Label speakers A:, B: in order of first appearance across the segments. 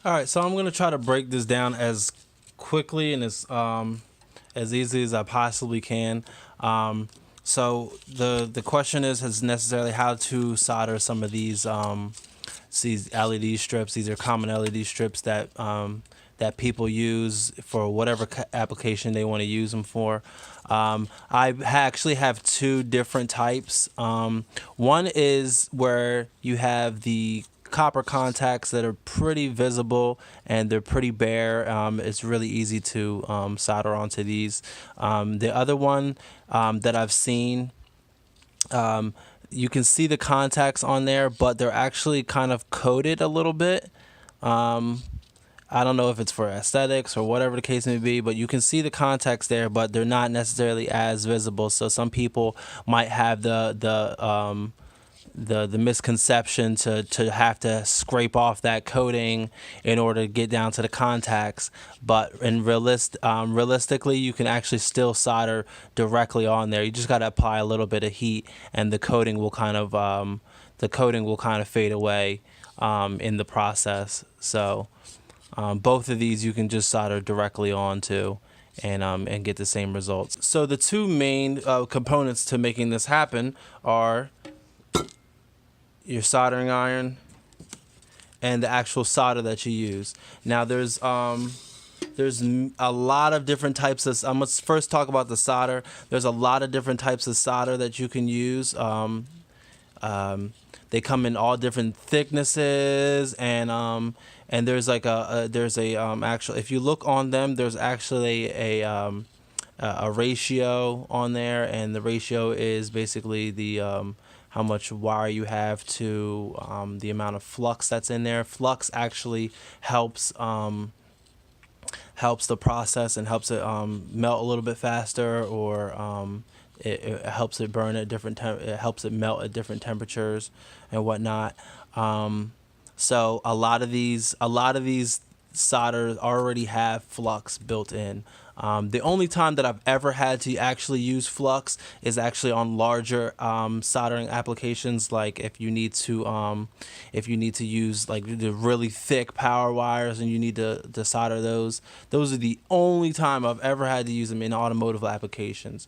A: All right, so I'm gonna try to break this down as quickly and as easy as I possibly can. So the question is necessarily how to solder some of these LED strips. These are common LED strips that people use for whatever application they want to use them for. Actually have two different types. One is where you have the copper contacts that are pretty visible and they're pretty bare. It's really easy to solder onto these. The other one that I've seen, you can see the contacts on there, but they're actually kind of coated a little bit. I don't know if it's for aesthetics or whatever the case may be, but you can see the contacts there, but they're not necessarily as visible. So some people might have the misconception to have to scrape off that coating in order to get down to the contacts. But realistically, you can actually still solder directly on there. You just got to apply a little bit of heat, and the coating will kind of fade away in the process. So both of these you can just solder directly onto and get the same results. So the two main components to making this happen are your soldering iron and the actual solder that you use. Now there's a lot of different types of. I'm gonna first talk about the solder. There's a lot of different types of solder that you can use. They come in all different thicknesses, and there's like there's a actual. If you look on them, there's actually a ratio on there, and the ratio is basically the how much wire you have to the amount of flux that's in there. Flux actually helps the process and helps it melt a little bit faster, or it helps it burn at it helps it melt at different temperatures and whatnot. So a lot of these solders already have flux built in. The only time that I've ever had to actually use flux is actually on larger soldering applications, like if you need to use like the really thick power wires and you need to solder those. Those are the only time I've ever had to use them in automotive applications.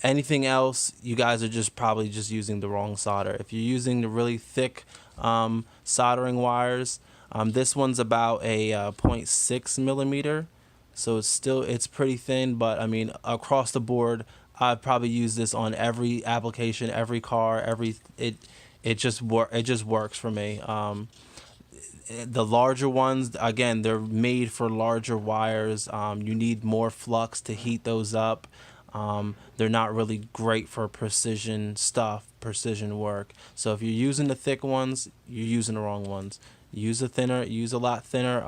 A: Anything else, you guys are just probably just using the wrong solder. If you're using the really thick soldering wires, this one's about a 0.6 millimeter. So it's pretty thin, but I mean across the board, I've probably used this on every application, every car, it just works for me. The larger ones, again, they're made for larger wires. You need more flux to heat those up. They're not really great for precision precision work. So if you're using the thick ones, you're using the wrong ones. Use a lot thinner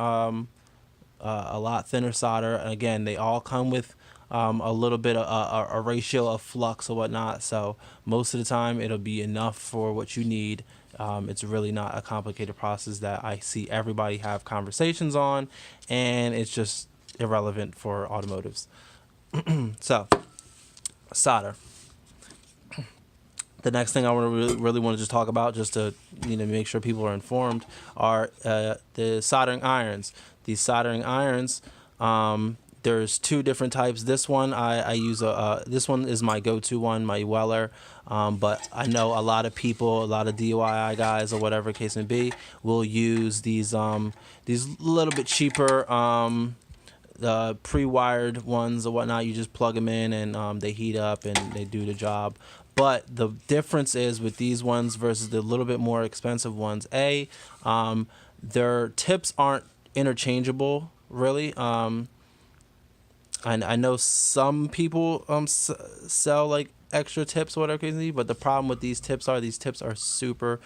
A: solder. And again, they all come with a little bit of a ratio of flux or whatnot. So most of the time, it'll be enough for what you need. It's really not a complicated process that I see everybody have conversations on, and it's just irrelevant for automotives. So, solder. The next thing I really want to just talk about, just to make sure people are informed, are the soldering irons. These soldering irons, there's two different types. This one I use this one is my go-to one, my Weller. But I know a lot of people, a lot of DIY guys or whatever case may be, will use these little bit cheaper the pre-wired ones or whatnot. You just plug them in and they heat up and they do the job. But the difference is with these ones versus the little bit more expensive ones, their tips aren't interchangeable really. I know some people sell like extra tips or whatever case may be, but the problem with these tips are super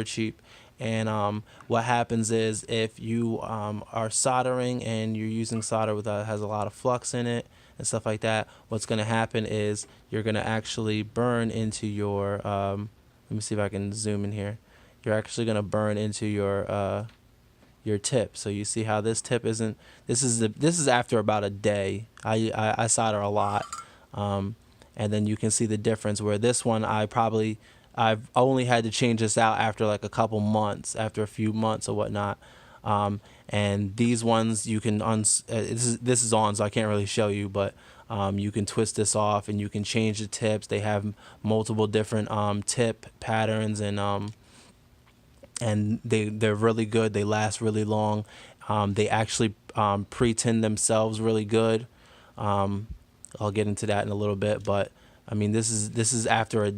A: cheap. And what happens is if you are soldering and you're using solder that has a lot of flux in it and stuff like that, what's going to happen is you're going to actually burn into your let me see if I can zoom in here. You're actually going to burn into your tip. So you see how this tip isn't. This is after about a day. I solder a lot, and then you can see the difference. Where this one I've only had to change this out after like a couple months, after a few months or whatnot. And these ones you can this is on, so I can't really show you, but you can twist this off and you can change the tips. They have multiple different tip patterns, and they're really good. They last really long. They actually pre-tin themselves really good. I'll get into that in a little bit, but I mean this is after a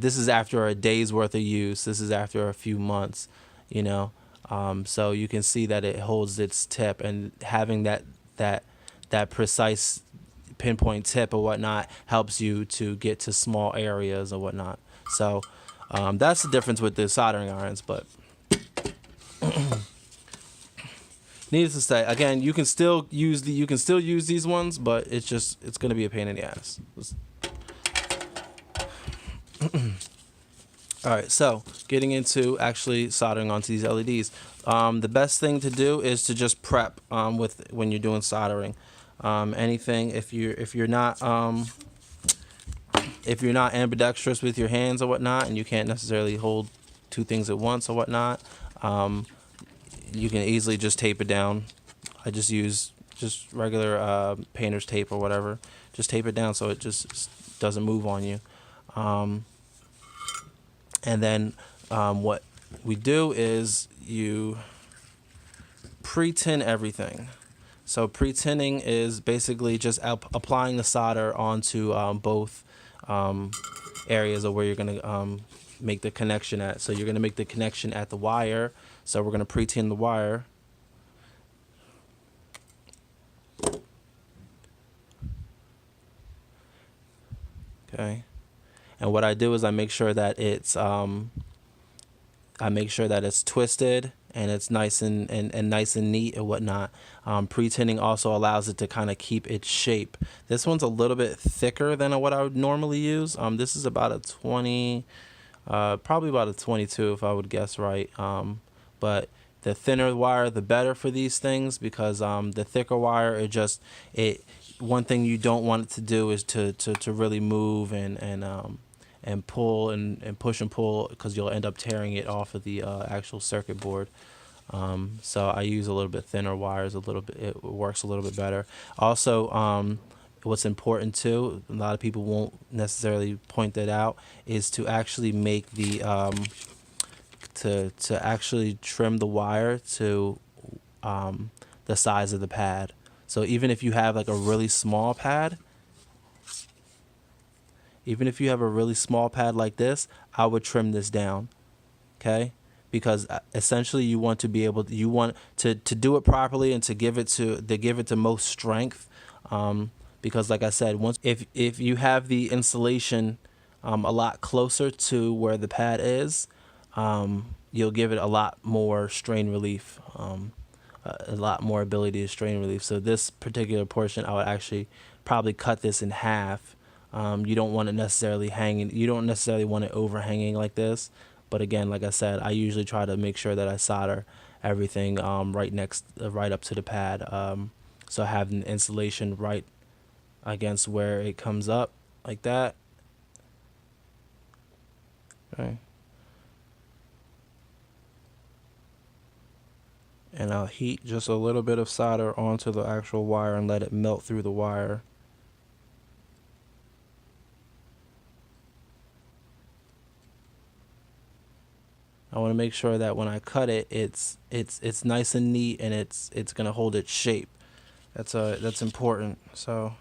A: day's worth of use. This is after a few months, you know. So you can see that it holds its tip, and having that precise pinpoint tip or whatnot helps you to get to small areas or whatnot. So that's the difference with the soldering irons. But needless to say, again, you can still use these ones, but it's gonna be a pain in the ass. All right, so getting into actually soldering onto these LEDs. The best thing to do is to just prep when you're doing soldering. Anything if you're not ambidextrous with your hands or whatnot, and you can't necessarily hold two things at once or whatnot, you can easily just tape it down. I just use regular painter's tape or whatever. Just tape it down so it just doesn't move on you. And then what we do is you pre-tin everything. So pre-tinning is basically just applying the solder onto both areas of where you're going to make the connection at. So you're going to make the connection at the wire. So we're going to pre-tin the wire. Okay. And what I do is I make sure that it's twisted and it's nice and nice and neat and whatnot. Pre-tinning also allows it to kind of keep its shape. This one's a little bit thicker than what I would normally use. This is about a 20, probably about a 22 if I would guess right. But the thinner wire, the better for these things, because the thicker wire, one thing you don't want it to do is to really move and pull and push and pull, because you'll end up tearing it off of the actual circuit board. So I use a little bit thinner wires. It works a little bit better. Also, what's important too, a lot of people won't necessarily point that out, is to actually make the to actually trim the wire to the size of the pad. So even if you have like a really small pad, like this, I would trim this down, okay? Because essentially you want to do it properly and to give it to most strength. Because like I said, if you have the insulation a lot closer to where the pad is, you'll give it a lot more strain relief, a lot more ability to strain relief. So this particular portion, I would actually probably cut this in half. You don't want it necessarily hanging. You don't necessarily want it overhanging like this. But again, like I said, I usually try to make sure that I solder everything right up to the pad. So I have an insulation right against where it comes up, like that. Okay. And I'll heat just a little bit of solder onto the actual wire and let it melt through the wire. I want to make sure that when I cut it, it's nice and neat, and it's gonna hold its shape. That's important. So.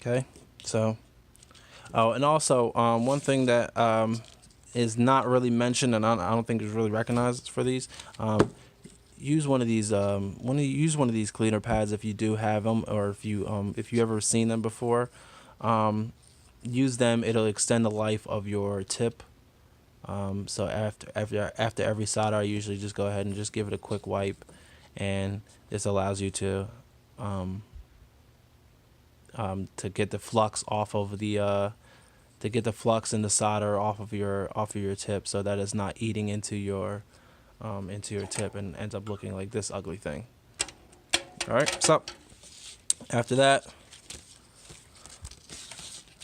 A: Okay, so, oh, and also one thing that is not really mentioned, and I don't think is really recognized for these. Use one of these use one of these cleaner pads if you do have them, or if you ever seen them before. Use them. It'll extend the life of your tip. So after every solder, I usually just go ahead and just give it a quick wipe, and this allows you to get the flux off of the get the flux and the solder off of your tip, so that it's not eating into your tip and ends up looking like this ugly thing. All right, so after that,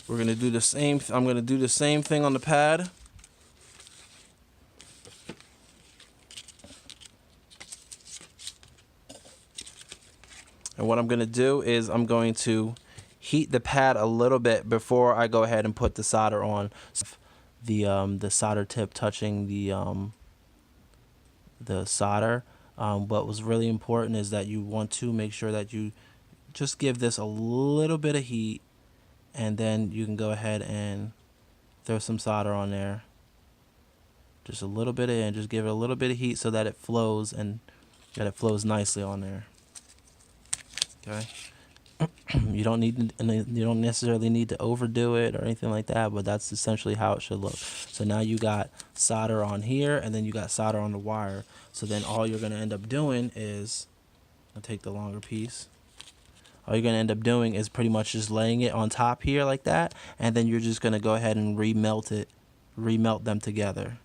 A: we're gonna do the same. I'm gonna do the same thing on the pad. And what I'm gonna do is I'm going to heat the pad a little bit before I go ahead and put the solder on. The solder tip touching the solder. What was really important is that you want to make sure that you just give this a little bit of heat, and then you can go ahead and throw some solder on there. Just a little bit and just give it a little bit of heat so that it flows and that it flows nicely on there. Okay. You don't necessarily need to overdo it or anything like that, but that's essentially how it should look. So now you got solder on here, and then you got solder on the wire. So then all you're going to end up doing is, I'll take the longer piece. All you're going to end up doing is pretty much just laying it on top here like that, and then you're just going to go ahead and remelt them together.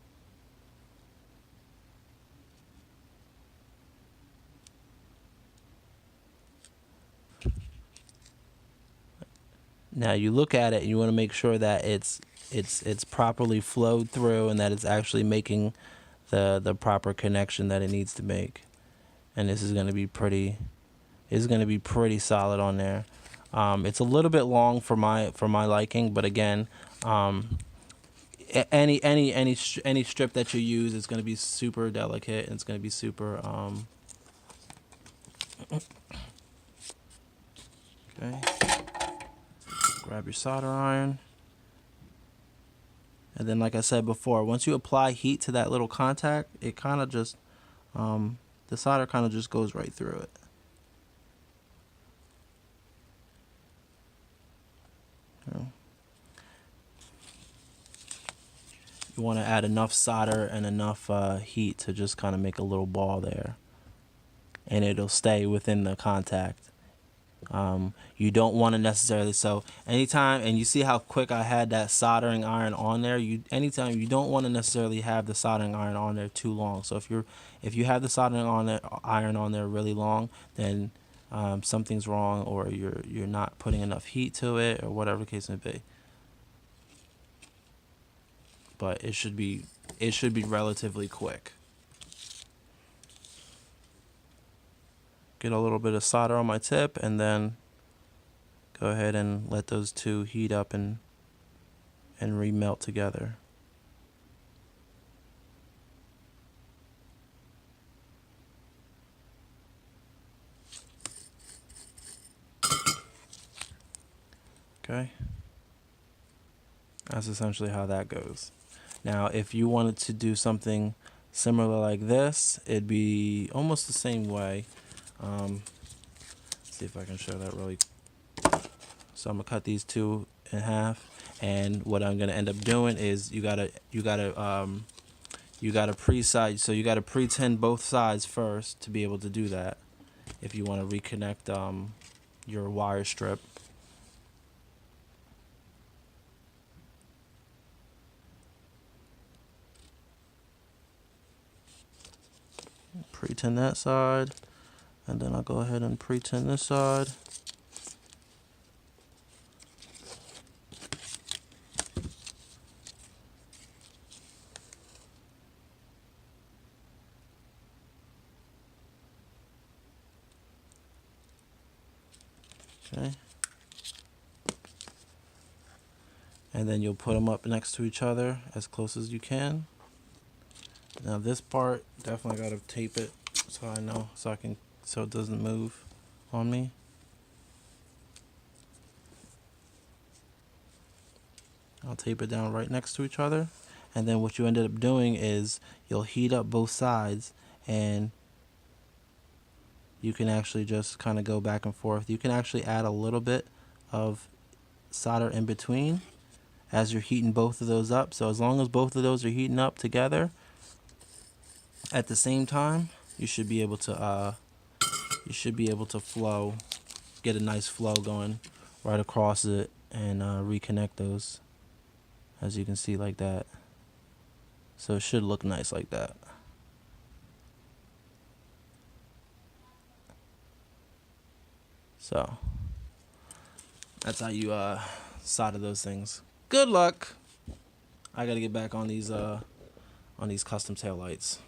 A: Now you look at it and you want to make sure that it's properly flowed through and that it's actually making the proper connection that it needs to make. And this is going to be pretty solid on there. It's a little bit long for my liking, but again, any strip that you use is going to be super delicate, and it's going to be super okay. Grab your solder iron, and then like I said before, once you apply heat to that little contact, it kind of just the solder kind of just goes right through it. You want to add enough solder and enough heat to just kind of make a little ball there, and it'll stay within the contact. You don't want to necessarily, so anytime, and you see how quick I had that soldering iron on there, anytime you don't want to necessarily have the soldering iron on there too long. So if you have the soldering iron on there really long, then something's wrong, or you're not putting enough heat to it, or whatever the case may be. But it should be relatively quick. Get a little bit of solder on my tip, and then go ahead and let those two heat up and remelt together. Okay, that's essentially how that goes. Now if you wanted to do something similar like this, it'd be almost the same way. See if I can show that really. So I'm gonna cut these two in half, and what I'm gonna end up doing is you gotta pre-side, so you gotta pre-tin both sides first to be able to do that. If you want to reconnect your wire strip. Pre-tin that side, and then I'll go ahead and pre-tin this side. Okay. And then you'll put them up next to each other as close as you can. Now this part, definitely gotta tape it so I know, so it doesn't move on me. I'll tape it down right next to each other, and then what you ended up doing is you'll heat up both sides, and you can actually just kind of go back and forth. You can actually add a little bit of solder in between as you're heating both of those up. So as long as both of those are heating up together at the same time, you should be able to flow, get a nice flow going right across it, and reconnect those. as you can see, like that. So it should look nice like that. So that's how you solder those things. Good luck. I gotta get back on these custom tail lights.